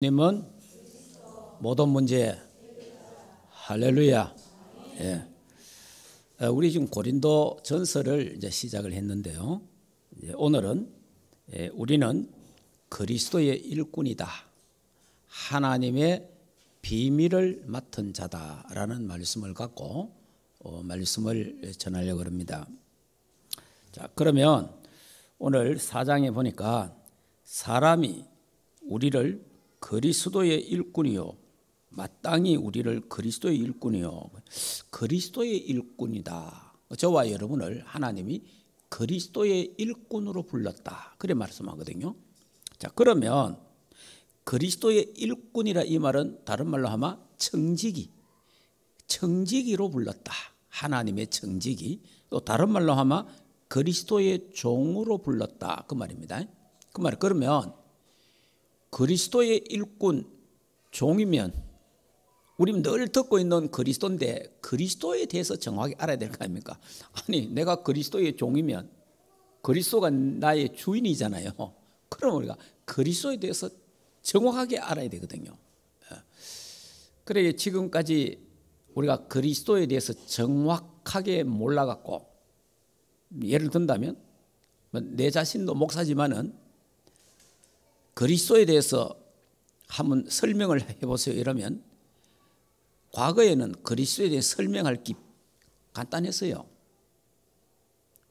님은 모든 문제 할렐루야. 예. 우리 지금 고린도 전서를 이제 시작을 했는데요. 오늘은 우리는 그리스도의 일꾼이다. 하나님의 비밀을 맡은 자다라는 말씀을 갖고 말씀을 전하려고 합니다. 자, 그러면 오늘 4장에 보니까 사람이 우리를 그리스도의 일꾼이요, 마땅히 우리를 그리스도의 일꾼이요, 그리스도의 일꾼이다. 저와 여러분을 하나님이 그리스도의 일꾼으로 불렀다. 그래 말씀하거든요. 자, 그러면 그리스도의 일꾼이라 이 말은 다른 말로 하면 청지기로 불렀다. 하나님의 청지기. 또 다른 말로 하면 그리스도의 종으로 불렀다. 그 말입니다. 그 말. 그러면 그리스도의 일꾼, 종이면 우리 늘 듣고 있는 그리스도인데 그리스도에 대해서 정확히 알아야 될 거 아닙니까? 아니, 내가 그리스도의 종이면 그리스도가 나의 주인이잖아요. 그럼 우리가 그리스도에 대해서 정확하게 알아야 되거든요. 그래 지금까지 우리가 그리스도에 대해서 정확하게 몰라갖고, 예를 든다면 내 자신도 목사지만은 그리스도에 대해서 한번 설명을 해보세요. 이러면 과거에는 그리스도에 대해 설명할 게 간단했어요.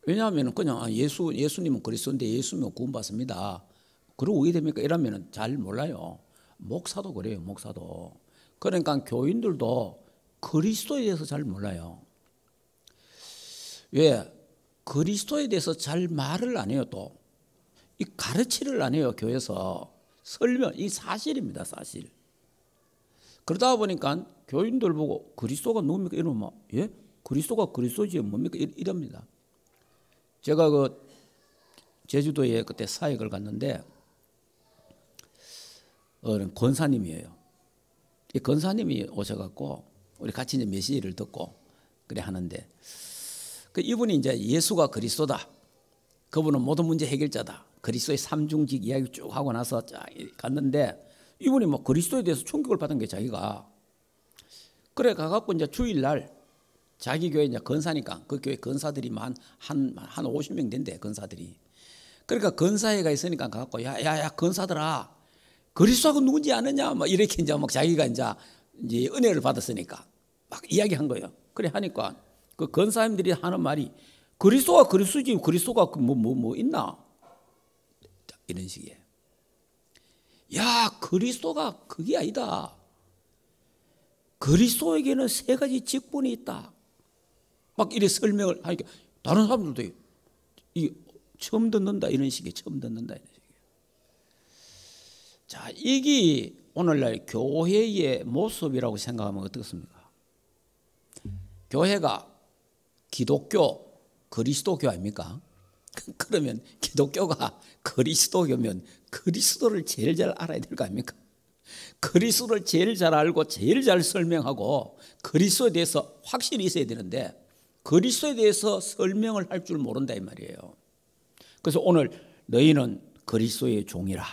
왜냐하면 그냥 예수님은 그리스도인데 예수님은 구원받습니다. 그러고 왜 됩니까? 이러면 잘 몰라요. 목사도 그래요. 목사도. 그러니까 교인들도 그리스도에 대해서 잘 몰라요. 왜? 그리스도에 대해서 잘 말을 안 해요. 또 이 가르치를 안 해요. 교회에서 설명, 이 사실입니다. 사실. 그러다 보니까 교인들 보고 그리스도가 누굽니까? 이러면 예? 그리스도가 그리스도지 뭡니까? 이럽니다. 제가 그 제주도에 그때 사역을 갔는데 권사님이에요. 이 권사님이 오셔갖고 우리 같이 이제 메시지를 듣고 그래 하는데, 그 이분이 이제 예수가 그리스도다. 그분은 모든 문제 해결자다. 그리스도의 삼중직 이야기 쭉 하고 나서 갔는데, 이분이 뭐 그리스도에 대해서 충격을 받은 게 자기가. 그래 가갖고 이제 주일날 자기 교회 이제 건사니까 그 교회 건사들이 한 50명 된대, 건사들이. 그러니까 건사회가 있으니까 가갖고 야 건사들아, 그리스도가 누군지 아느냐? 막 이렇게 이제 막 자기가 이제 은혜를 받았으니까 막 이야기한 거예요. 그래 하니까 그 건사님들이 하는 말이 그리스도가 그리스도지 그리스도가 뭐 있나? 이런 식이에요. 야, 그리스도가 그게 아니다. 그리스도에게는 세 가지 직분이 있다. 막 이렇게 설명을 하니까 다른 사람들도 이 처음 듣는다 이런 식이에요. 처음 듣는다 이런 식이에요. 자, 이게 오늘날 교회의 모습이라고 생각하면 어떻습니까? 교회가 기독교, 그리스도교 아닙니까? 그러면 기독교가 그리스도교면 그리스도를 제일 잘 알아야 될 거 아닙니까? 그리스도를 제일 잘 알고 제일 잘 설명하고 그리스도에 대해서 확신이 있어야 되는데 그리스도에 대해서 설명을 할 줄 모른다 이 말이에요. 그래서 오늘 너희는 그리스도의 종이라,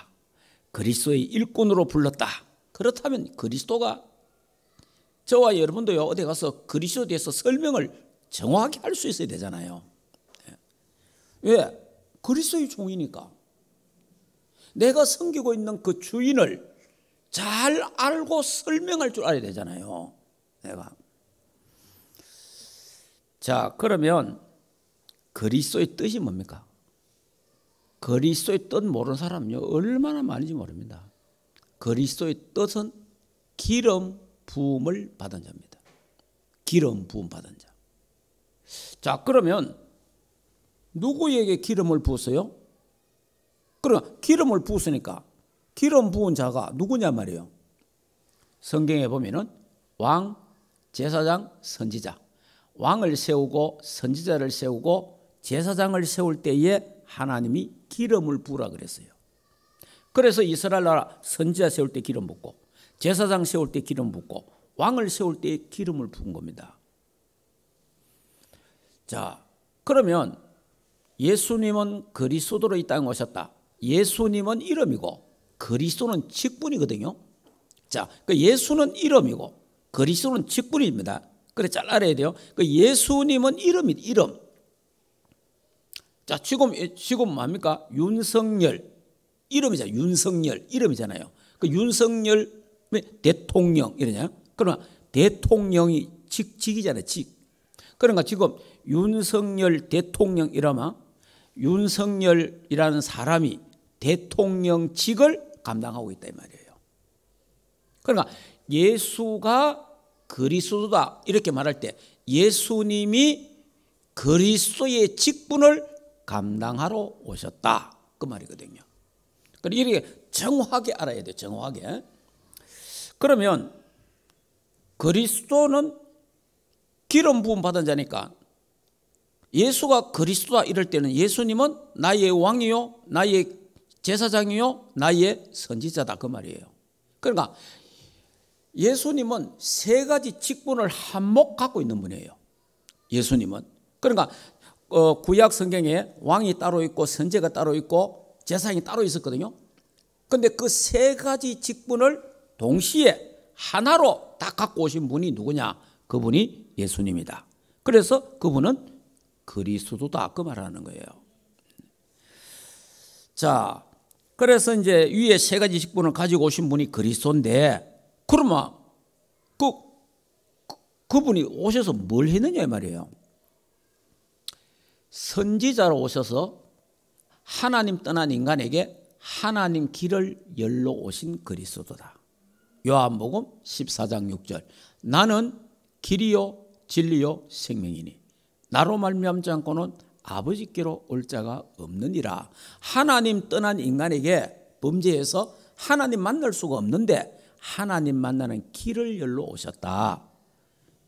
그리스도의 일꾼으로 불렀다. 그렇다면 그리스도가, 저와 여러분도요 어디 가서 그리스도에 대해서 설명을 정확히 할 수 있어야 되잖아요. 왜? 그리스도의 종이니까. 내가 섬기고 있는 그 주인을 잘 알고 설명할 줄 알아야 되잖아요. 내가. 자, 그러면 그리스도의 뜻이 뭡니까? 그리스도의 뜻 모르는 사람은요 얼마나 많은지 모릅니다. 그리스도의 뜻은 기름 부음을 받은 자입니다. 기름 부음 받은 자. 자, 그러면 누구에게 기름을 부었어요? 그럼 기름을 부었으니까 기름 부은 자가 누구냐 말이에요. 성경에 보면은 왕, 제사장, 선지자. 왕을 세우고 선지자를 세우고 제사장을 세울 때에 하나님이 기름을 부으라 그랬어요. 그래서 이스라엘 나라 선지자 세울 때 기름 붓고 제사장 세울 때 기름 붓고 왕을 세울 때 기름을 부은 겁니다. 자, 그러면 예수님은 그리스도로 이 땅에 오셨다. 예수님은 이름이고 그리스도는 직분이거든요. 자, 그 예수는 이름이고 그리스도는 직분입니다. 그래 잘 알아야 돼요. 그 예수님은 이름이 이름. 자, 지금 뭡니까? 윤석열 이름이잖아요. 윤석열 이름이잖아요. 그 윤석열 대통령 이러냐? 그러나 대통령이 직이잖아요. 직. 그러니까 지금 윤석열 대통령 이러면 윤석열이라는 사람이 대통령직을 감당하고 있다 이 말이에요. 그러니까 예수가 그리스도다 이렇게 말할 때 예수님이 그리스도의 직분을 감당하러 오셨다 그 말이거든요. 그러니까 이렇게 정확하게 알아야 돼요. 정확하게. 그러면 그리스도는 기름 부음 받은 자니까 예수가 그리스도다 이럴 때는 예수님은 나의 왕이요 나의 제사장이요 나의 선지자다 그 말이에요. 그러니까 예수님은 세 가지 직분을 한몫 갖고 있는 분이에요. 예수님은. 그러니까 구약 성경에 왕이 따로 있고 선지자가 따로 있고 제사장이 따로 있었거든요. 그런데 그 세 가지 직분을 동시에 하나로 다 갖고 오신 분이 누구냐? 그분이 예수님이다. 그래서 그분은 그리스도다 그 말하는 거예요. 자, 그래서 이제 위에 세 가지 직분을 가지고 오신 분이 그리스도인데 그러면 그분이 오셔서 뭘 했느냐 이 말이에요. 선지자로 오셔서 하나님 떠난 인간에게 하나님 길을 열러 오신 그리스도다. 요한복음 14장 6절 나는 길이요 진리요 생명이니 나로 말미암지 않고는 아버지께로 올 자가 없느니라. 하나님 떠난 인간에게 범죄해서 하나님 만날 수가 없는데 하나님 만나는 길을 열러 오셨다.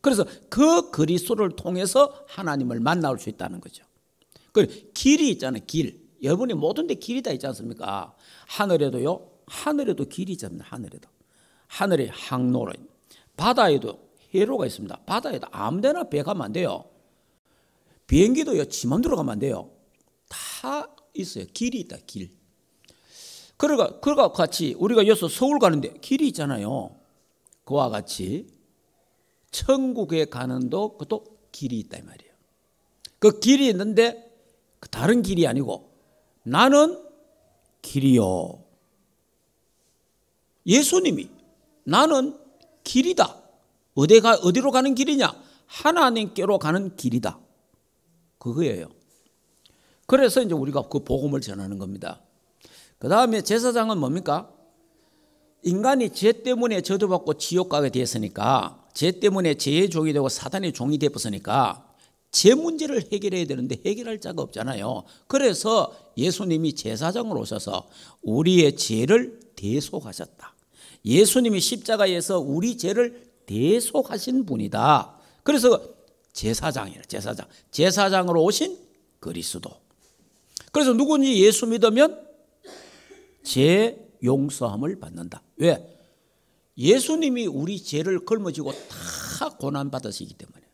그래서 그 그리스도를 통해서 하나님을 만날 수 있다는 거죠. 그 길이 있잖아요. 길. 여러분이 모든 데 길이 다 있지 않습니까? 하늘에도요. 하늘에도 길이 있잖아요. 하늘에도. 하늘에 항로로. 바다에도 해로가 있습니다. 바다에도 아무 데나 배 가면 안 돼요. 비행기도요. 지 맘대로 가면 안 돼요. 다 있어요. 길이 있다. 길. 그러니까 같이 우리가 여기서 서울 가는데 길이 있잖아요. 그와 같이 천국에 가는도 그것도 길이 있다 이 말이에요. 그 길이 있는데 다른 길이 아니고 나는 길이요. 예수님이 나는 길이다. 어디로 가는 길이냐? 하나님께로 가는 길이다. 그거예요. 그래서 이제 우리가 그 복음을 전하는 겁니다. 그 다음에 제사장은 뭡니까? 인간이 죄 때문에 저주받고 지옥 가게 되었으니까 죄 때문에 죄의 종이 되고 사단의 종이 되었으니까 죄 문제를 해결해야 되는데 해결할 자가 없잖아요. 그래서 예수님이 제사장으로 오셔서 우리의 죄를 대속하셨다. 예수님이 십자가에서 우리 죄를 대속하신 분이다. 그래서 제사장이라 제사장으로 오신 그리스도. 그래서 누구든지 예수 믿으면 죄 용서함을 받는다. 왜? 예수님이 우리 죄를 걸머지고 다 고난받으시기 때문에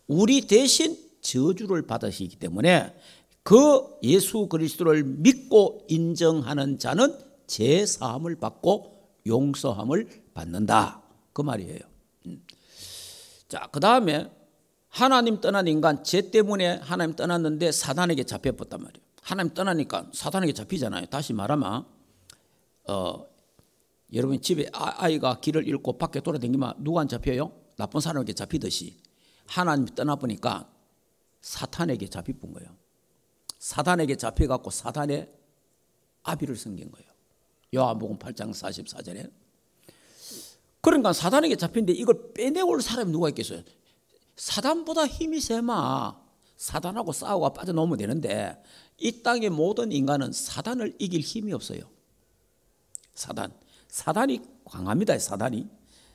우리 대신 저주를 받으시기 때문에 그 예수 그리스도를 믿고 인정하는 자는 죄 사함을 받고 용서함을 받는다. 그 말이에요. 자, 그 다음에 하나님 떠난 인간 죄 때문에 하나님 떠났는데 사단에게 잡혀버렸단 말이에요. 하나님 떠나니까 사단에게 잡히잖아요. 다시 말하면 여러분 집에 아이가 길을 잃고 밖에 돌아다니면 누구한테 잡혀요? 나쁜 사람에게 잡히듯이 하나님 떠나보니까 사탄에게 잡혀본 거예요. 사단에게 잡혀갖고 사단의 아비를 섬긴 거예요. 요한복음 8장 44절에. 그러니까 사단에게 잡힌데 이걸 빼내올 사람이 누가 있겠어요? 사단보다 힘이 세마 사단하고 싸우고 빠져나오면 되는데 이 땅의 모든 인간은 사단을 이길 힘이 없어요. 사단이 강합니다. 사단이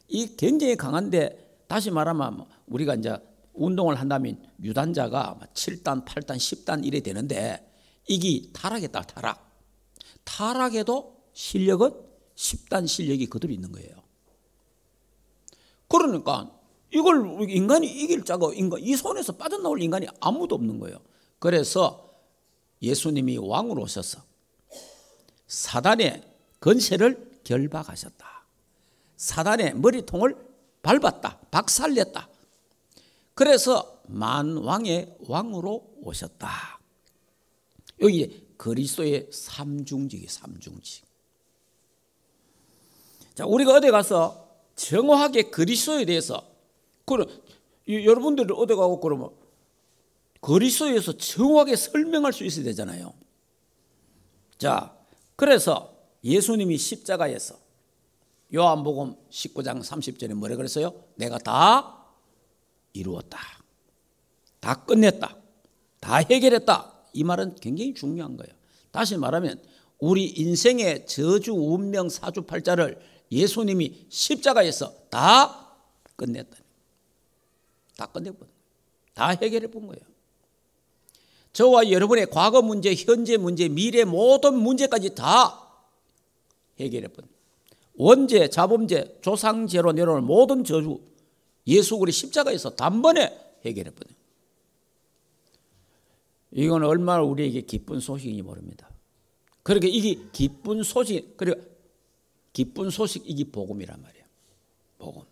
이 굉장히 강한데 다시 말하면 우리가 이제 운동을 한다면 유단자가 7단, 8단, 10단 이래 되는데 이게 타락했다. 타락해도 실력은 10단 실력이 그대로 있는 거예요. 그러니까 이걸 인간이 이길 자가 이 손에서 빠져나올 인간이 아무도 없는 거예요. 그래서 예수님이 왕으로 오셔서 사단의 권세를 결박하셨다. 사단의 머리통을 밟았다, 박살냈다. 그래서 만왕의 왕으로 오셨다. 여기 그리스도의 삼중직이 삼중직. 자, 우리가 어디 가서 정확하게 그리스도에 대해서, 여러분들이 어디 가고 그러면 그리스도에서 정확하게 설명할 수 있어야 되잖아요. 자, 그래서 예수님이 십자가에서 요한복음 19장 30절에 뭐라 그랬어요? 내가 다 이루었다, 다 끝냈다, 다 해결했다. 이 말은 굉장히 중요한 거예요. 다시 말하면 우리 인생의 저주, 운명, 사주팔자를 예수님이 십자가에서 다 끝냈다. 다 끝내본, 다 해결해 본 거예요. 저와 여러분의 과거 문제, 현재 문제, 미래 모든 문제까지 다 해결해 본, 원죄, 자범죄, 조상죄로 내려오는 모든 저주 예수 그리스도 십자가에서 단번에 해결해 본. 이건 얼마나 우리에게 기쁜 소식인지 모릅니다. 그러니까 이게 기쁜 소식, 그리고 기쁜 소식, 이게 복음이란 말이에요. 복음.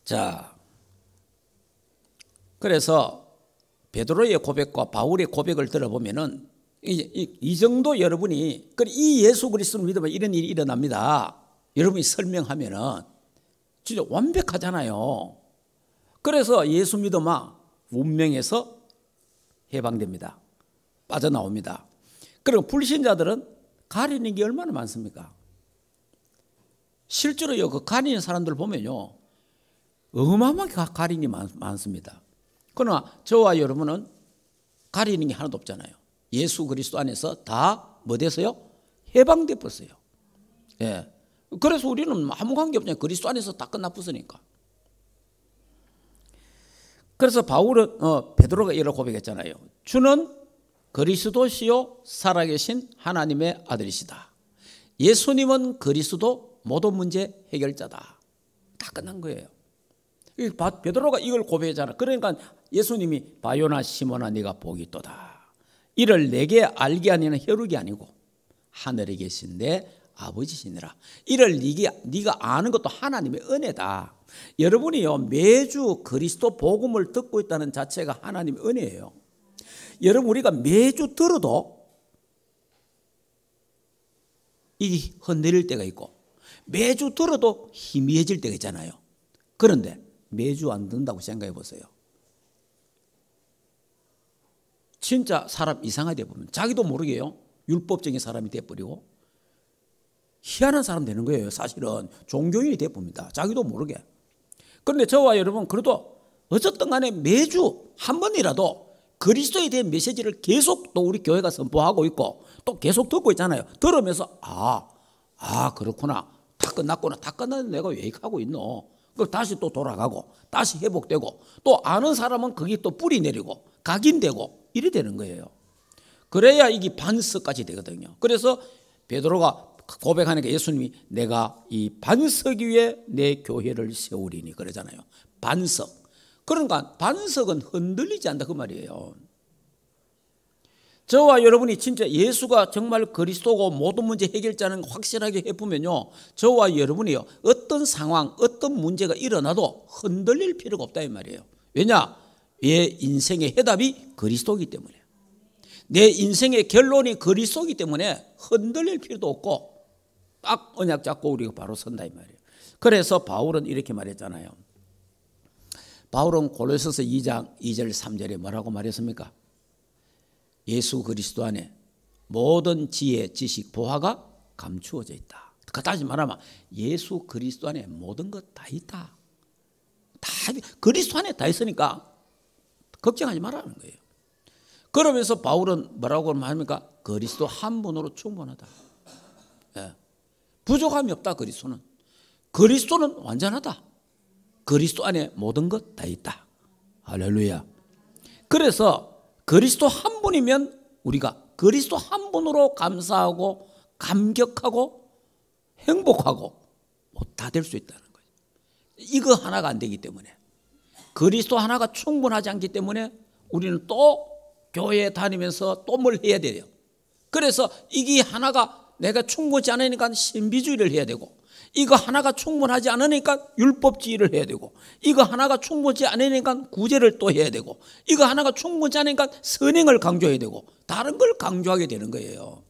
자, 그래서 베드로의 고백과 바울의 고백을 들어보면은 이 정도 여러분이, 이 예수 그리스도를 믿으면 이런 일이 일어납니다. 여러분이 설명하면은 진짜 완벽하잖아요. 그래서 예수 믿으면 운명에서 해방됩니다. 빠져나옵니다. 그리고 불신자들은 가리는 게 얼마나 많습니까? 실제로요, 그 가리는 사람들 보면요, 어마어마하게 가리는 게 많습니다. 그러나 저와 여러분은 가리는 게 하나도 없잖아요. 예수 그리스도 안에서 다 뭐 돼서요? 해방돼 버렸어요. 예. 그래서 우리는 아무 관계 없잖아요. 그리스도 안에서 다 끝나버렸으니까. 그래서 바울은 베드로가 이렇게 고백했잖아요. 주는 그리스도시요 살아계신 하나님의 아들이시다. 예수님은 그리스도 모든 문제 해결자다. 다 끝난 거예요. 베드로가 이걸 고백했잖아. 그러니까 예수님이 바요나 시몬아 네가 복이 있도다. 이를 내게 알게 하니는 혈육이 아니고 하늘에 계신 내 아버지시니라. 이를 네가 아는 것도 하나님의 은혜다. 여러분이요, 매주 그리스도 복음을 듣고 있다는 자체가 하나님의 은혜예요. 여러분, 우리가 매주 들어도 이게 흔들릴 때가 있고 매주 들어도 희미해질 때가 있잖아요. 그런데 매주 안 듣는다고 생각해 보세요. 진짜 사람 이상하게 보면 자기도 모르게요, 율법적인 사람이 돼버리고 희한한 사람 되는 거예요. 사실은 종교인이 돼봅니다. 자기도 모르게. 그런데 저와 여러분, 그래도 어쨌든 간에 매주 한 번이라도 그리스도에 대한 메시지를 계속 또 우리 교회가 선포하고 있고 또 계속 듣고 있잖아요. 들으면서 그렇구나, 다 끝났구나, 다 끝났는데 내가 왜 이렇게 하고 있노? 그럼 다시 또 돌아가고 다시 회복되고 또 아는 사람은 거기 또 뿌리 내리고 각인되고 이래 되는 거예요. 그래야 이게 반석까지 되거든요. 그래서 베드로가 고백하니까 예수님이 내가 이 반석 위에 내 교회를 세우리니 그러잖아요. 반석. 그러니까 반석은 흔들리지 않는다 그 말이에요. 저와 여러분이 진짜 예수가 정말 그리스도고 모든 문제 해결자는 확실하게 해보면요, 저와 여러분이요, 어떤 상황, 어떤 문제가 일어나도 흔들릴 필요가 없다 이 말이에요. 왜냐? 내 인생의 해답이 그리스도이기 때문에, 내 인생의 결론이 그리스도이기 때문에 흔들릴 필요도 없고 딱 언약 잡고 우리가 바로 선다 이 말이에요. 그래서 바울은 이렇게 말했잖아요. 바울은 골로새서 2장 2절 3절에 뭐라고 말했습니까? 예수 그리스도 안에 모든 지혜, 지식, 보화가 감추어져 있다. 다시 말하면 예수 그리스도 안에 모든 것 다 있다. 다 그리스도 안에 다 있으니까 걱정하지 말라는 거예요. 그러면서 바울은 뭐라고 말합니까? 그리스도 한 분으로 충분하다. 예. 부족함이 없다. 그리스도는. 그리스도는 완전하다. 그리스도 안에 모든 것 다 있다. 할렐루야. 그래서 그리스도 한 분이면 우리가 그리스도 한 분으로 감사하고 감격하고 행복하고 다 될 수 있다는 거예요. 이거 하나가 안 되기 때문에, 그리스도 하나가 충분하지 않기 때문에 우리는 또 교회에 다니면서 또 뭘 해야 돼요. 그래서 이게 하나가 내가 충분치 않으니까 신비주의를 해야 되고, 이거 하나가 충분하지 않으니까 율법주의를 해야 되고, 이거 하나가 충분치 않으니까 구제를 또 해야 되고, 이거 하나가 충분치 않으니까 선행을 강조해야 되고, 다른 걸 강조하게 되는 거예요.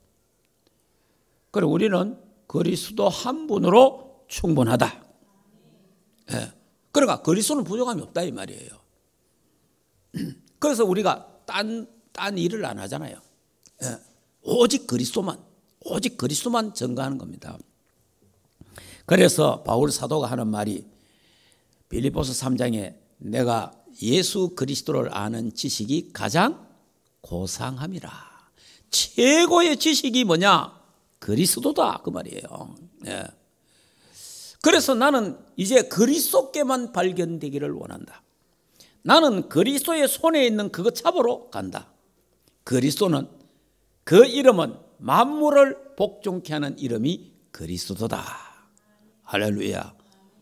그리고 우리는 그리스도 한 분으로 충분하다. 예. 그러니까 그리스도는 부족함이 없다 이 말이에요. 그래서 우리가 딴 일을 안 하잖아요. 예. 오직 그리스도만 전가하는 겁니다. 그래서 바울 사도가 하는 말이 빌립보서 3장에 내가 예수 그리스도를 아는 지식이 가장 고상함이라. 최고의 지식이 뭐냐? 그리스도다 그 말이에요. 예. 그래서 나는 이제 그리스도께만 발견되기를 원한다. 나는 그리스도의 손에 있는 그거 잡으러 간다. 그리스도는, 그 이름은 만물을 복종케 하는 이름이 그리스도다. 할렐루야.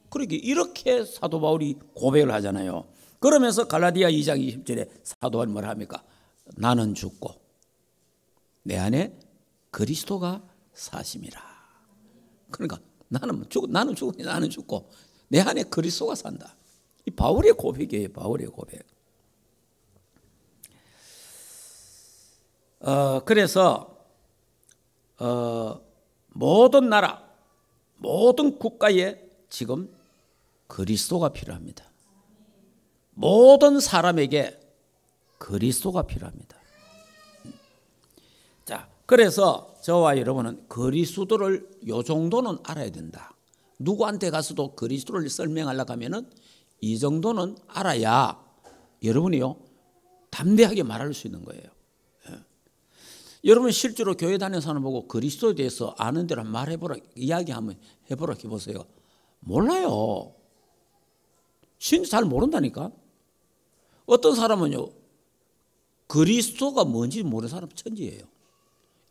그러니까 이렇게 사도 바울이 고백을 하잖아요. 그러면서 갈라디아 2장 20절에 사도 바울이 뭐라 합니까? 나는 죽고 내 안에 그리스도가 사심이라. 그러니까 나는 죽고 내 안에 그리스도가 산다. 이 바울의 고백이에요. 바울의 고백. 그래서 모든 나라, 모든 국가에 지금 그리스도가 필요합니다. 모든 사람에게 그리스도가 필요합니다. 자, 그래서 저와 여러분은 그리스도를 요 정도는 알아야 된다. 누구한테 가서도 그리스도를 설명하려고 하면은 이 정도는 알아야 여러분이요 담대하게 말할 수 있는 거예요. 예. 여러분 실제로 교회 다니는 사람 보고 그리스도에 대해서 아는 대로 말해보라, 이야기 한번 해보라 해보세요. 몰라요. 진짜 잘 모른다니까. 어떤 사람은요 그리스도가 뭔지 모르는 사람 천지예요.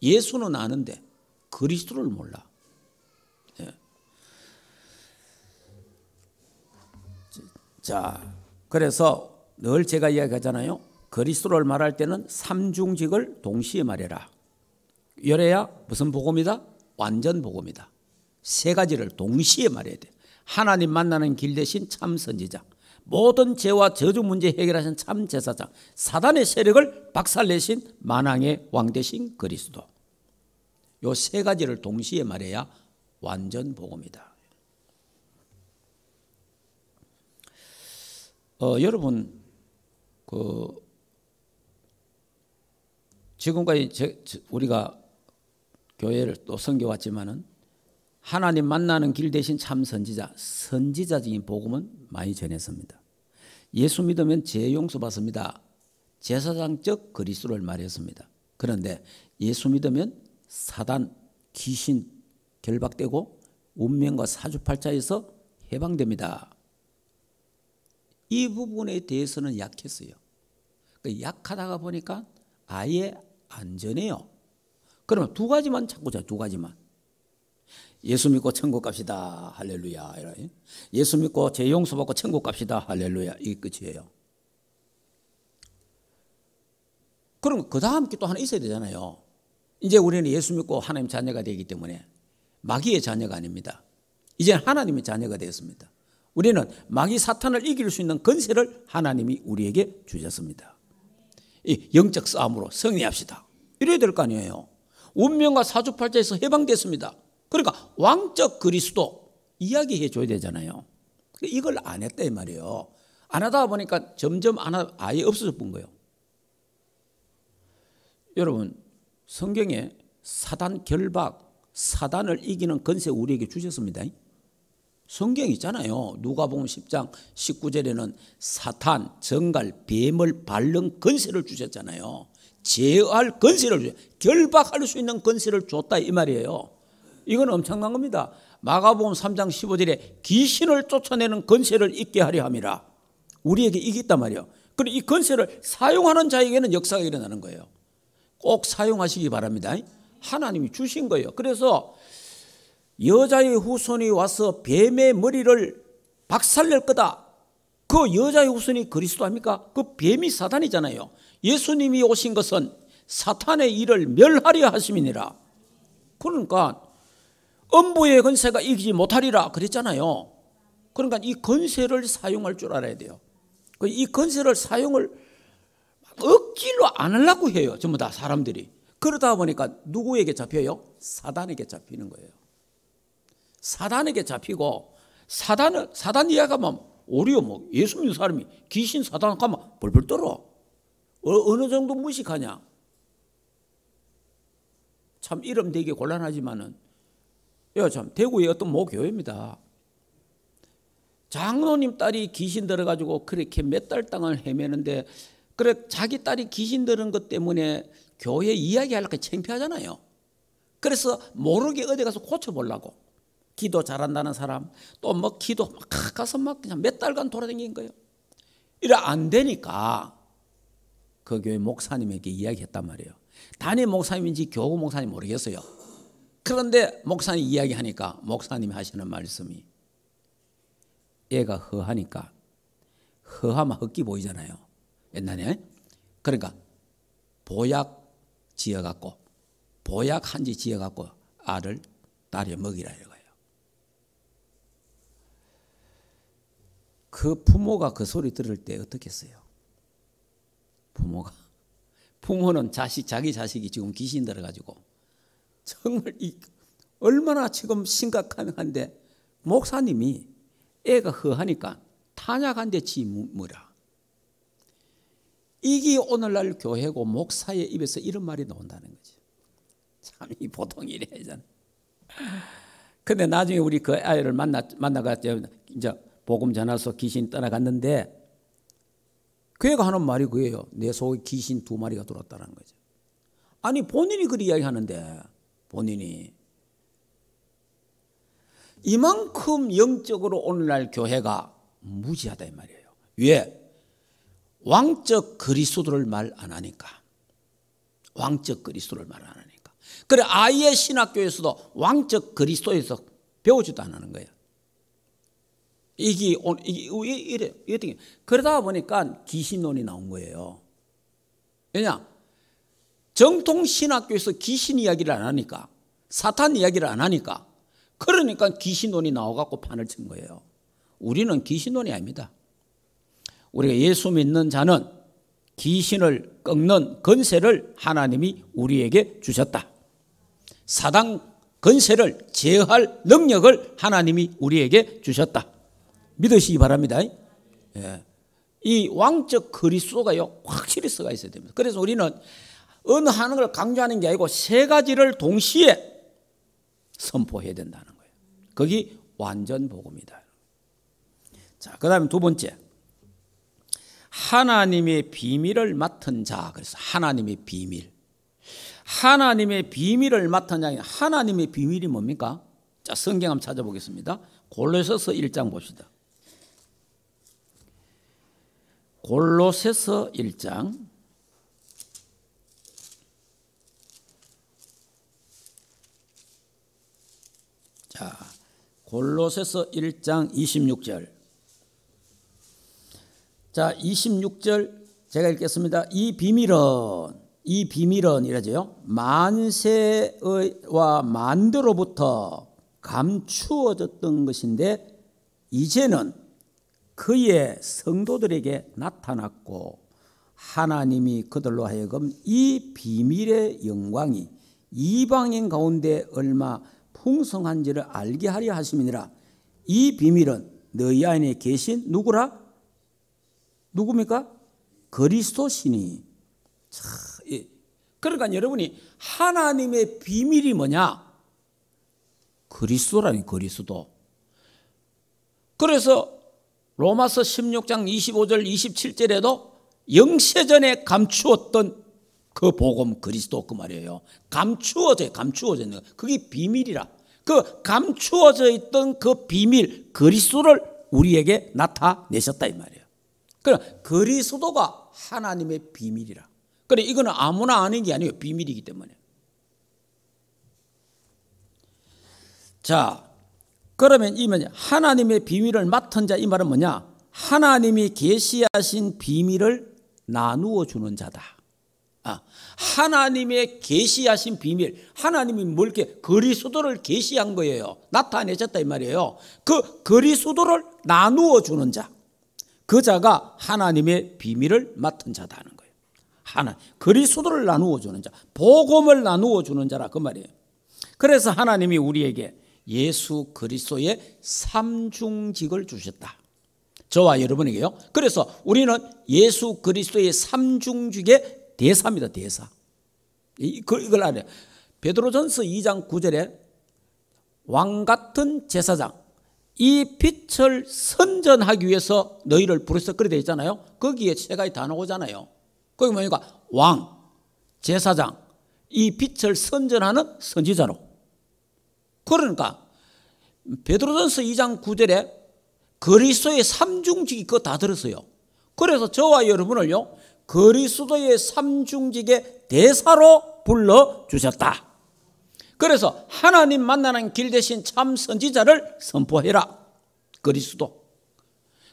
예수는 아는데 그리스도를 몰라. 예. 자, 그래서 늘 제가 이야기하잖아요. 그리스도를 말할 때는 삼중직을 동시에 말해라. 이래야 무슨 복음이다? 완전 복음이다. 세 가지를 동시에 말해야 돼. 하나님 만나는 길 대신 참 선지자, 모든 죄와 저주 문제 해결하신 참 제사장, 사단의 세력을 박살내신 만왕의 왕 대신 그리스도. 요 세 가지를 동시에 말해야 완전 복음이다. 여러분 지금까지 우리가 교회를 또 섬겨왔지만은 하나님 만나는 길 대신 참 선지자적인 복음은 많이 전했습니다. 예수 믿으면 죄 용서 받습니다. 제사장적 그리스도를 말했습니다. 그런데 예수 믿으면 사단, 귀신 결박되고 운명과 사주팔자에서 해방됩니다. 이 부분에 대해서는 약했어요. 약하다가 보니까 아예 안전해요. 그러면 두 가지만 찾고 자, 두 가지만. 예수 믿고 천국 갑시다. 할렐루야. 예수 믿고 죄 용서받고 천국 갑시다. 할렐루야. 이게 끝이에요. 그럼 그 다음 게 또 하나 있어야 되잖아요. 이제 우리는 예수 믿고 하나님 자녀가 되기 때문에 마귀의 자녀가 아닙니다. 이제 하나님의 자녀가 되었습니다. 우리는 마귀 사탄을 이길 수 있는 권세를 하나님이 우리에게 주셨습니다. 이 영적 싸움으로 승리합시다. 이래야 될 거 아니에요. 운명과 사주팔자에서 해방됐습니다. 그러니까 왕적 그리스도 이야기해 줘야 되잖아요. 이걸 안 했다 이 말이에요. 안 하다 보니까 점점 아예 없어져 본 거예요. 여러분 성경에 사단 결박, 사단을 이기는 권세 우리에게 주셨습니다. 성경 있잖아요. 누가복음 10장 19절에는 사탄, 정갈, 뱀을 밟는 권세를 주셨잖아요. 제어할 권세를 주셨어요. 결박할 수 있는 권세를 줬다 이 말이에요. 이건 엄청난 겁니다. 마가복음 3장 15절에 귀신을 쫓아내는 권세를 있게 하려 함이라. 우리에게 이게 있단 말이에요. 그리고 이 권세를 사용하는 자에게는 역사가 일어나는 거예요. 꼭 사용하시기 바랍니다. 하나님이 주신 거예요. 그래서 여자의 후손이 와서 뱀의 머리를 박살낼 거다. 그 여자의 후손이 그리스도 아닙니까? 그 뱀이 사탄이잖아요. 예수님이 오신 것은 사탄의 일을 멸하려 하심이니라. 그러니까 음부의 권세가 이기지 못하리라 그랬잖아요. 그러니까 이 권세를 사용할 줄 알아야 돼요. 이 권세를 사용을 억지로 안 하려고 해요. 전부 다 사람들이. 그러다 보니까 누구에게 잡혀요? 사단에게 잡히는 거예요. 사단에게 잡히고 사단 이야기하면 오히려 뭐 예수 믿는 사람이 귀신 사단 가면 벌벌 떨어. 어느 정도 무식하냐. 참 이름 되게 곤란하지만은 참 대구의 어떤 모 교회입니다. 장로님 딸이 귀신 들어가지고 그렇게 몇 달 동안 헤매는데 그래 자기 딸이 귀신 들은 것 때문에 교회 이야기하려고 창피하잖아요. 그래서 모르게 어디 가서 고쳐보려고 기도 잘한다는 사람 또 뭐 기도 막 가서 막 그냥 몇 달간 돌아다닌 거예요. 이래 안 되니까 그 교회 목사님에게 이야기했단 말이에요. 담임 목사님인지 교구 목사님 모르겠어요. 그런데 목사님 이야기하니까 목사님이 하시는 말씀이 얘가 허하니까 허하면 헛기 보이잖아요. 옛날에 그러니까 보약 지어갖고 보약 한지 지어갖고 알을 딸에 먹이라 이거예요. 그 부모가 그 소리 들을 때 어떻겠어요? 부모는 자기 자식이 지금 귀신 들어가지고 정말 얼마나 지금 심각한데 목사님이 애가 허하니까 탄약한데 지 뭐라. 이게 오늘날 교회고 목사의 입에서 이런 말이 나온다는 거지. 참 이 보통 일이 아니잖아. 근데 나중에 우리 그 아이를 만나가 이제 복음 전해서 귀신 떠나갔는데 그 애가 하는 말이 그예요. 내 속에 귀신 2마리가 들어왔다는 거죠. 아니 본인이 그 이야기하는데 본인이 이만큼 영적으로 오늘날 교회가 무지하다 이 말이에요. 왜? 왕적 그리스도를 말 안 하니까. 왕적 그리스도를 말 안 하니까. 그래 아예 신학교에서도 왕적 그리스도에서 배우지도 안 하는 거예요. 이게 이래. 그러다 보니까 귀신론이 나온 거예요. 왜냐? 정통 신학교에서 귀신 이야기를 안 하니까 사탄 이야기를 안 하니까 그러니까 귀신론이 나와갖고 판을 친 거예요. 우리는 귀신론이 아닙니다. 우리가 예수 믿는 자는 귀신을 꺾는 권세를 하나님이 우리에게 주셨다. 사단 권세를 제어할 능력을 하나님이 우리에게 주셨다. 믿으시기 바랍니다. 예. 이 왕적 그리스도가요 확실히 썩어 있어야 됩니다. 그래서 우리는 어느 하나를 강조하는 게 아니고 3가지를 동시에 선포해야 된다는 거예요. 거기 완전 복음이다. 자, 그다음에 2번째. 하나님의 비밀을 맡은 자. 그래서 하나님의 비밀. 하나님의 비밀을 맡은 자. 하나님의 비밀이 뭡니까? 자, 성경 한번 찾아보겠습니다. 골로새서 1장 봅시다. 골로새서 1장. 자, 골로새서 1장 26절. 자, 26절 제가 읽겠습니다. 이 비밀은 이라죠. 만세와 만대로부터 감추어졌던 것인데 이제는 그의 성도들에게 나타났고 하나님이 그들로 하여금 이 비밀의 영광이 이방인 가운데 얼마 풍성한지를 알게 하려 하심이니라. 이 비밀은 너희 안에 계신 누굽니까? 그리스도시니. 그러니까 여러분이 하나님의 비밀이 뭐냐? 그리스도라니 그리스도. 그래서 로마서 16장 25절 27절에도 영세전에 감추었던 그 복음 그리스도 그 말이에요. 감추어져 있는 거. 그게 비밀이라. 그 감추어져 있던 그 비밀 그리스도를 우리에게 나타내셨다 이 말이에요. 그러니까 그리스도가 하나님의 비밀이라. 그래 이거는 아무나 아는 게 아니에요. 비밀이기 때문에. 자, 그러면 이 뭐냐? 하나님의 비밀을 맡은 자 이 말은 뭐냐? 하나님이 계시하신 비밀을 나누어 주는 자다. 하나님의 계시하신 비밀, 하나님이 뭘 이렇게 그리스도를 계시한 거예요. 나타내셨다 이 말이에요. 그 그리스도를 나누어 주는 자, 그 자가 하나님의 비밀을 맡은 자다 하는 거예요. 그리스도를 나누어 주는 자, 복음을 나누어 주는 자라 그 말이에요. 그래서 하나님이 우리에게 예수 그리스도의 삼중직을 주셨다. 저와 여러분에게요. 그래서 우리는 예수 그리스도의 삼중직의 대사입니다. 대사. 이걸 알아요. 베드로전서 2장 9절에 왕 같은 제사장, 이 빛을 선전하기 위해서 너희를 부르셨다 그렇게 되어 있잖아요. 거기에 세 가지 다 나오잖아요. 거기 뭐니까 왕, 제사장, 이 빛을 선전하는 선지자로. 그러니까 베드로전서 2장 9절에 그리스도의 삼중직이 그거 다 들었어요. 그래서 저와 여러분을요, 그리스도의 삼중직의 대사로 불러주셨다. 그래서 하나님 만나는 길 대신 참 선지자를 선포해라. 그리스도.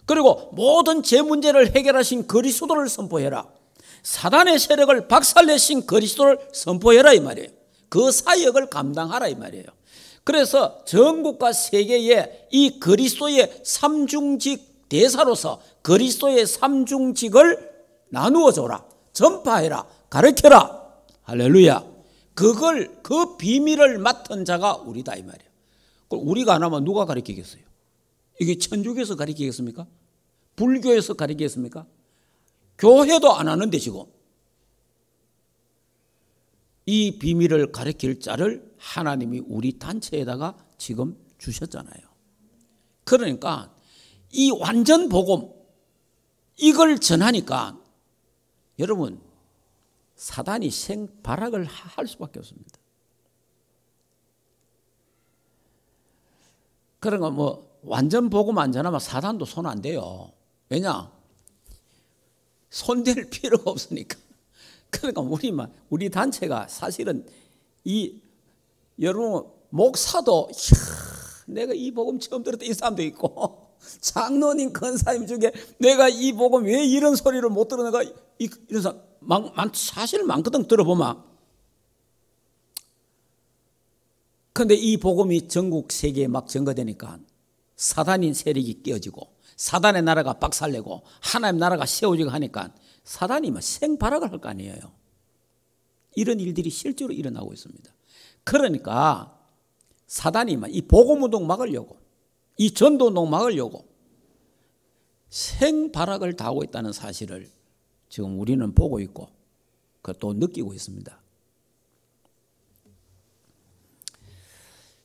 그리고 모든 제 문제를 해결하신 그리스도를 선포해라. 사단의 세력을 박살내신 그리스도를 선포해라 이 말이에요. 그 사역을 감당하라 이 말이에요. 그래서 전국과 세계에 이 그리스도의 삼중직 대사로서 그리스도의 삼중직을 나누어 줘라. 전파해라. 가르쳐라. 할렐루야. 그 비밀을 맡은 자가 우리다 이 말이에요. 우리가 안 하면 누가 가르치겠어요? 이게 천주교에서 가르치겠습니까? 불교에서 가르치겠습니까? 교회도 안 하는데 지금 이 비밀을 가르칠 자를 하나님이 우리 단체에다가 지금 주셨잖아요. 그러니까 이 완전 복음 이걸 전하니까 여러분 사단이 생발악을 할 수밖에 없습니다. 그러니까 뭐 완전 복음 안 전하면 사단도 손 안 대요. 왜냐? 손댈 필요가 없으니까. 그러니까 우리 단체가 사실은 여러분 목사도 내가 이 복음 처음 들었다 이 사람도 있고 장로님 권사님 중에 내가 이 복음 왜 이런 소리를 못 들었는가 이런 사람 사실 많거든 들어보면. 그런데 이 복음이 전국 세계에 막 전거되니까 사단인 세력이 깨어지고 사단의 나라가 박살내고 하나님 나라가 세워지고 하니까 사단이 막 생발악을 할 거 아니에요. 이런 일들이 실제로 일어나고 있습니다. 그러니까 사단이 이 복음운동 막으려고 이 전도운동 막으려고 생발악을 다 하고 있다는 사실을 지금 우리는 보고 있고 또 느끼고 있습니다.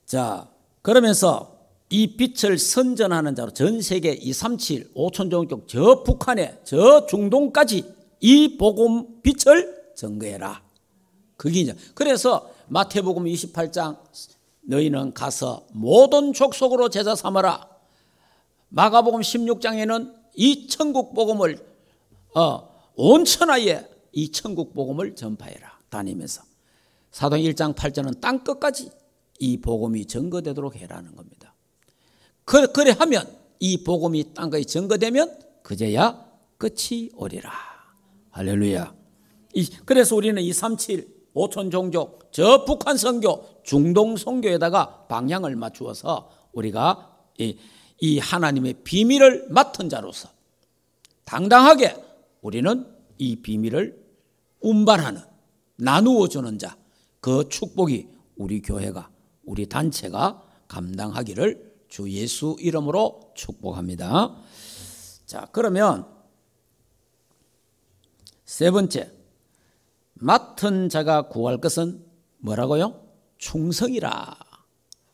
자, 그러면서 이 빛을 선전하는 자로 전 세계 237, 5천 종족 저 북한에 저 중동까지 이 복음 빛을 전거해라. 그게 이제 그래서 마태복음 28장 너희는 가서 모든 족속으로 제자 삼아라. 마가복음 16장에는 이 천국 복음을 온 천하에 이 천국 복음을 전파해라. 다니면서 사도행 1장 8절은 땅 끝까지 이 복음이 전거되도록 해라는 겁니다. 그래 하면 이 복음이 땅까지 전거되면 그제야 끝이 오리라. 할렐루야. 그래서 우리는 237 5천 종족 저 북한 선교 중동 선교에다가 방향을 맞추어서 우리가 이 하나님의 비밀을 맡은 자로서 당당하게 우리는 이 비밀을 운반하는 나누어 주는 자, 그 축복이 우리 교회가 우리 단체가 감당하기를 주 예수 이름으로 축복합니다. 자, 그러면 세 번째, 맡은 자가 구할 것은 뭐라고요? 충성이라.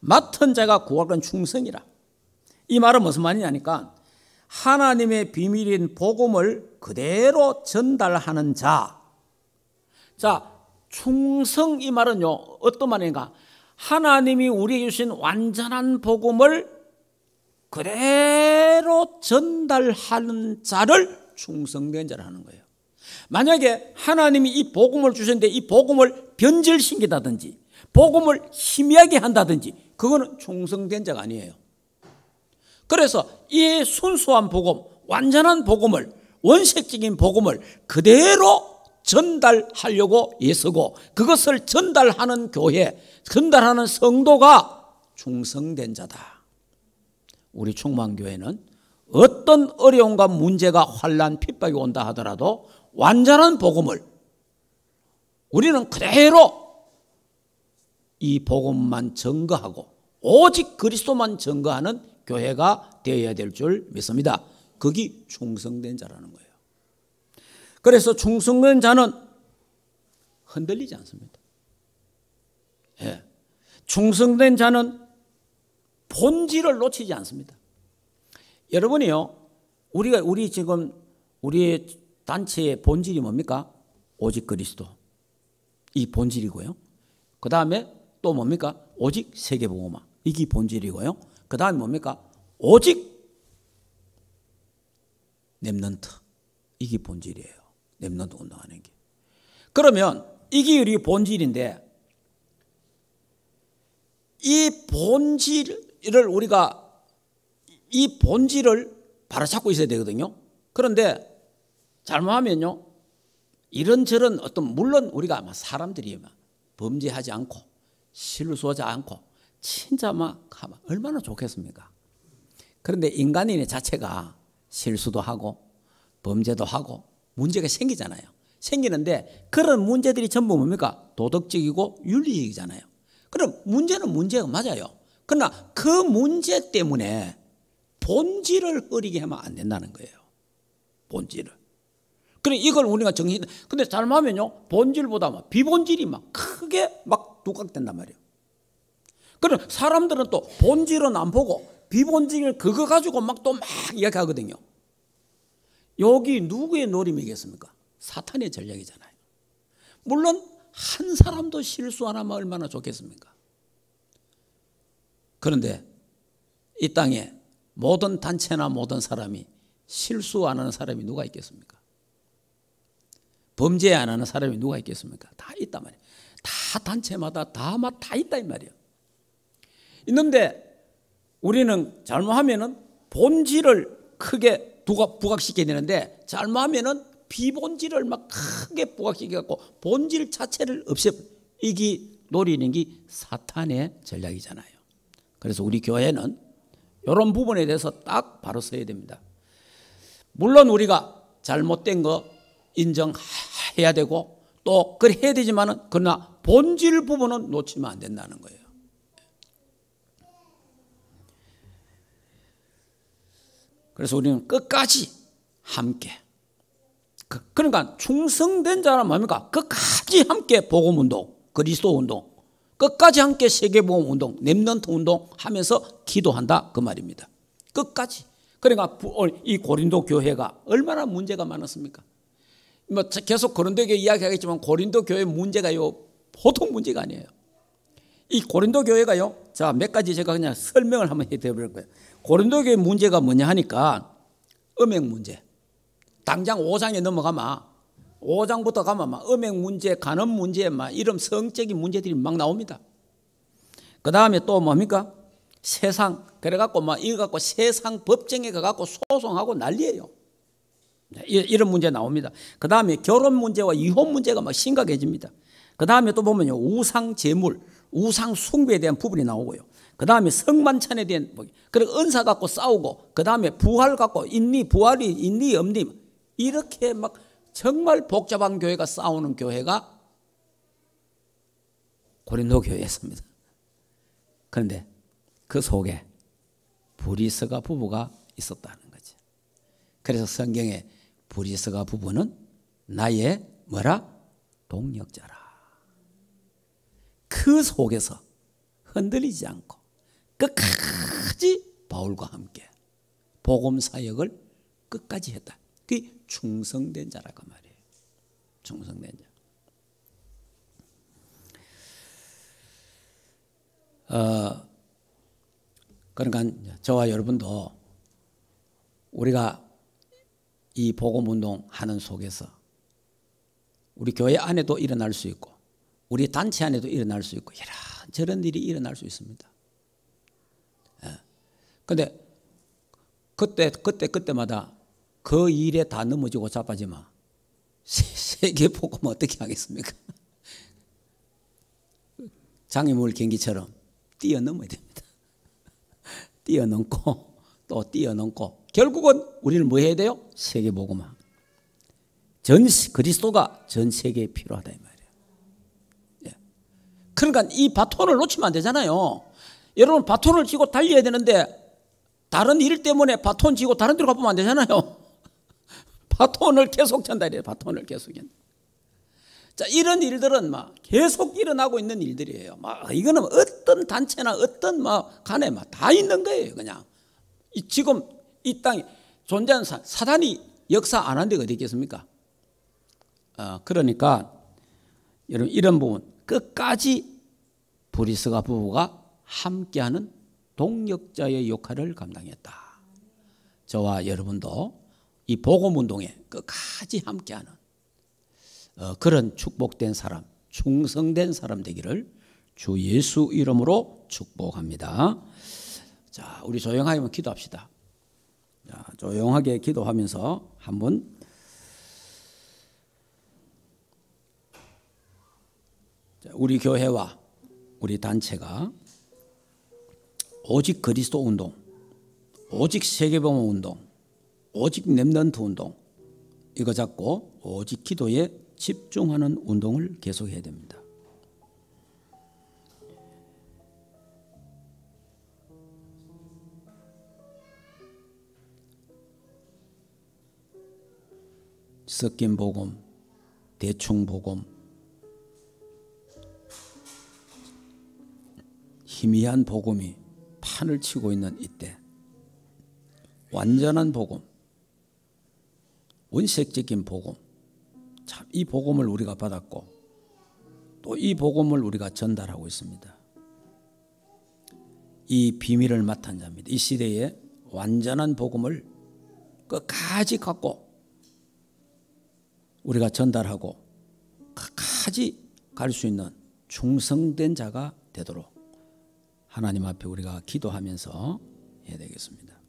맡은 자가 구할 건 충성이라. 이 말은 무슨 말이냐니까 하나님의 비밀인 복음을 그대로 전달하는 자. 자, 충성 이 말은요 어떤 말인가? 하나님이 우리에게 주신 완전한 복음을 그대로 전달하는 자를 충성된 자를 하는 거예요. 만약에 하나님이 이 복음을 주셨는데 이 복음을 변질시킨다든지 복음을 희미하게 한다든지 그거는 충성된 자가 아니에요. 그래서 이 순수한 복음, 완전한 복음을, 원색적인 복음을 그대로 전달하려고 애쓰고 그것을 전달하는 교회, 전달하는 성도가 충성된 자다. 우리 충만교회는 어떤 어려움과 문제가 환난 핍박이 온다 하더라도 완전한 복음을 우리는 그대로 이 복음만 증거하고 오직 그리스도만 증거하는 교회가 되어야 될 줄 믿습니다. 그게 충성된 자라는 거예요. 그래서 충성된 자는 흔들리지 않습니다. 예. 충성된 자는 본질을 놓치지 않습니다. 여러분이요, 우리 지금 우리 단체의 본질이 뭡니까? 오직 그리스도. 이 본질이고요. 그 다음에 또 뭡니까? 오직 세계복음화. 이게 본질이고요. 그 다음에 뭡니까? 오직 렘넌트. 이게 본질이에요. 렘넌트 운동하는 게. 그러면 이게 우리 본질인데 이 본질을 우리가 이 본질을 바로잡고 있어야 되거든요. 그런데 잘못하면요, 이런저런 어떤 물론 우리가 아마 사람들이 막 범죄하지 않고 실수하지 않고 진짜 막 얼마나 좋겠습니까? 그런데 인간인 자체가 실수도 하고 범죄도 하고 문제가 생기잖아요. 생기는데 그런 문제들이 전부 뭡니까? 도덕적이고 윤리적이잖아요. 그럼 문제는 문제가 맞아요. 그러나 그 문제 때문에 본질을 흐리게 하면 안 된다는 거예요. 본질을. 그래 이걸 우리가 근데 잘못하면요, 본질보다 막 비본질이 막 크게 막 두각된단 말이에요. 그럼 사람들은 또 본질은 안 보고 비본질을 그거 가지고 막 또 막 이야기하거든요. 여기 누구의 노림이겠습니까? 사탄의 전략이잖아요. 물론 한 사람도 실수 안 하면 얼마나 좋겠습니까? 그런데 이 땅에 모든 단체나 모든 사람이 실수 안 하는 사람이 누가 있겠습니까? 범죄 안 하는 사람이 누가 있겠습니까? 다 있단 말이에요. 다 단체마다 다 있다 이 말이에요. 있는데 우리는 잘못하면은 본질을 크게 부각시켜야 되는데 잘못하면은 비본질을 막 크게 부각시켜갖고 본질 자체를 이게 노리는 게 사탄의 전략이잖아요. 그래서 우리 교회는 이런 부분에 대해서 딱 바로 서야 됩니다. 물론 우리가 잘못된 거 인정해야 되고 또 그래 해야 되지만은 그러나 본질 부분은 놓치면 안 된다는 거예요. 그래서 우리는 끝까지 함께. 그러니까 충성된 자는 뭡니까? 끝까지 함께 복음운동, 그리스도 운동, 끝까지 함께 세계복음 운동, 렘넌트 운동 하면서 기도한다 그 말입니다. 끝까지. 그러니까 이 고린도 교회가 얼마나 문제가 많았습니까? 뭐 계속 고린도 교회 이야기하겠지만 고린도 교회 문제가요 보통 문제가 아니에요. 이 고린도 교회가요, 자, 몇 가지 제가 그냥 설명을 한번 해드릴 거예요. 고린도 교회 문제가 뭐냐 하니까 음행 문제. 당장 5장에 넘어가면 5장부터 가면 막 음행 문제, 간음 문제, 막 이런 성적인 문제들이 막 나옵니다. 그 다음에 또 뭡니까? 세상. 그래갖고 막 이거 갖고 세상 법정에 가갖고 소송하고 난리예요. 이런 문제 나옵니다. 그 다음에 결혼 문제와 이혼 문제가 막 심각해집니다. 그 다음에 또 보면요, 우상 제물, 우상 숭배에 대한 부분이 나오고요. 그 다음에 성만찬에 대한, 그리고 은사 갖고 싸우고, 그 다음에 부활 갖고 부활이 있니 없니, 이렇게 막 정말 복잡한 교회가 싸우는 교회가 고린도 교회였습니다. 그런데 그 속에 브리스가 부부가 있었다는 거죠. 그래서 성경에 브리스가 부부는 나의 뭐라? 동력자라. 그 속에서 흔들리지 않고 끝까지 바울과 함께 복음 사역을 끝까지 했다. 그게 충성된 자라고 말이에요. 충성된 자. 그러니까 저와 여러분도 우리가 이 복음 운동 하는 속에서 우리 교회 안에도 일어날 수 있고 우리 단체 안에도 일어날 수 있고 이런저런 일이 일어날 수 있습니다. 그런데 그때마다 그 일에 다 넘어지고 자빠지면 세계복음 어떻게 하겠습니까? 장애물 경기처럼 뛰어넘어야 됩니다. 뛰어넘고 또 뛰어넘고 결국은 우리는 뭐 해야 돼요? 세계복음화. 그리스도가 전 세계에 필요하다 이 말이에요. 예. 그러니까 이 바톤을 놓치면 안 되잖아요. 여러분 바톤을 쥐고 달려야 되는데 다른 일 때문에 바톤 쥐고 다른 데로 가보면 안 되잖아요. 바톤을 계속 전달해요. 바톤을 계속 전달. 자, 이런 일들은 막 계속 일어나고 있는 일들이에요. 막 이거는 어떤 단체나 어떤 막 간에 막 다 있는 거예요. 그냥 지금 이 땅에 존재하는 사단이 역사 안 한 데가 어디 있겠습니까? 그러니까 여러분 이런 부분 끝까지 브리스가 부부가 함께하는 동력자의 역할을 감당했다. 저와 여러분도 이 복음 운동에 끝까지 함께하는 그런 축복된 사람, 충성된 사람 되기를 주 예수 이름으로 축복합니다. 자, 우리 조용하게 기도합시다. 자, 조용하게 기도하면서 한번 우리 교회와 우리 단체가 오직 그리스도 운동, 오직 세계복음 운동, 오직 렘넌트 운동 이거 잡고 오직 기도에 집중하는 운동을 계속해야 됩니다. 섞인 복음, 대충 복음, 희미한 복음이 판을 치고 있는 이때 완전한 복음, 원색적인 복음, 참 이 복음을 우리가 받았고 또 이 복음을 우리가 전달하고 있습니다. 이 비밀을 맡은 자입니다. 이 시대에 완전한 복음을 끝까지 갖고 우리가 전달하고 끝까지 갈 수 있는 충성된 자가 되도록 하나님 앞에 우리가 기도하면서 해야 되겠습니다.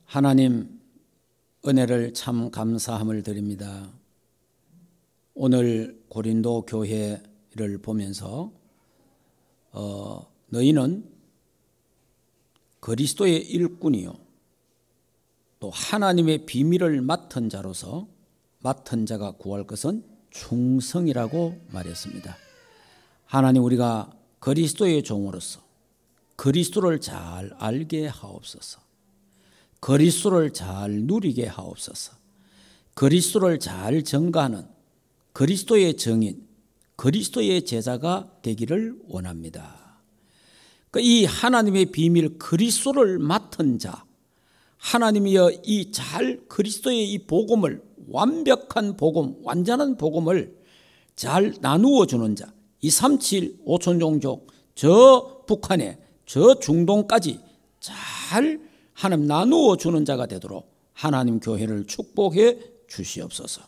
하나님 은혜를 참 감사함을 드립니다. 오늘 고린도 교회를 보면서 너희는 그리스도의 일꾼이요 또 하나님의 비밀을 맡은 자로서 맡은 자가 구할 것은 충성이라고 말했습니다. 하나님 우리가 그리스도의 종으로서 그리스도를 잘 알게 하옵소서. 그리스도를 잘 누리게 하옵소서. 그리스도를 잘 전가하는 그리스도의 정인, 그리스도의 제자가 되기를 원합니다. 이 하나님의 비밀 그리스도를 맡은 자, 하나님이여 이 잘 그리스도의 이 복음을 완벽한 복음, 완전한 복음을 잘 나누어 주는 자, 237 5천 종족 저 북한에 저 중동까지 잘 하나님 나누어 주는 자가 되도록 하나님 교회를 축복해 주시옵소서.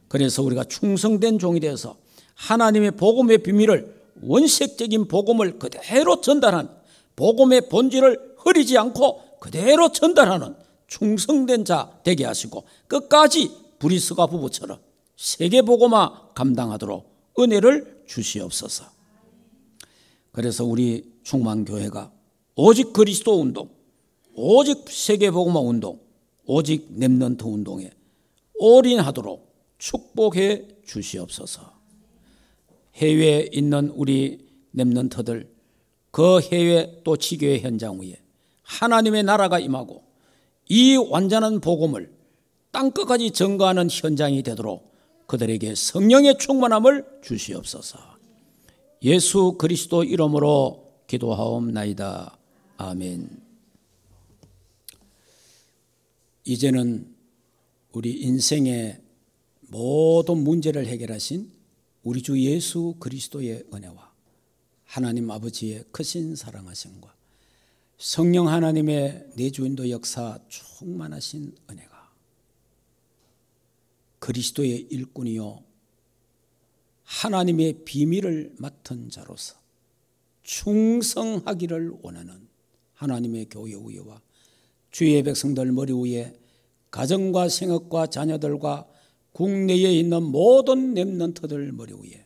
그래서 우리가 충성된 종이 되어서 하나님의 복음의 비밀을 원색적인 복음을 그대로 전달한 복음의 본질을 흐리지 않고 그대로 전달하는 충성된 자 되게 하시고 끝까지 브리스가 부부처럼 세계복음화 감당하도록 은혜를 주시옵소서. 그래서 우리 충만교회가 오직 그리스도 운동, 오직 세계복음화 운동, 오직 렘넌트 운동에 올인하도록 축복해 주시옵소서. 해외에 있는 우리 렘넌트들 그 해외 또 지교회 현장 위에 하나님의 나라가 임하고 이 완전한 복음을 땅끝까지 전가하는 현장이 되도록 그들에게 성령의 충만함을 주시옵소서. 예수 그리스도 이름으로 기도하옵나이다. 아멘. 이제는 우리 인생의 모든 문제를 해결하신 우리 주 예수 그리스도의 은혜와 하나님 아버지의 크신 사랑하심과 성령 하나님의 내주인도 역사 충만하신 은혜가 그리스도의 일꾼이요 하나님의 비밀을 맡은 자로서 충성하기를 원하는 하나님의 교회 의회와 주의 백성들 머리 위에 가정과 생업과 자녀들과 국내에 있는 모든 렘넌트들 머리 위에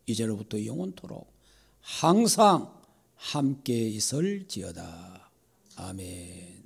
이제로부터 영원토록 항상 함께 있을지어다. 아멘.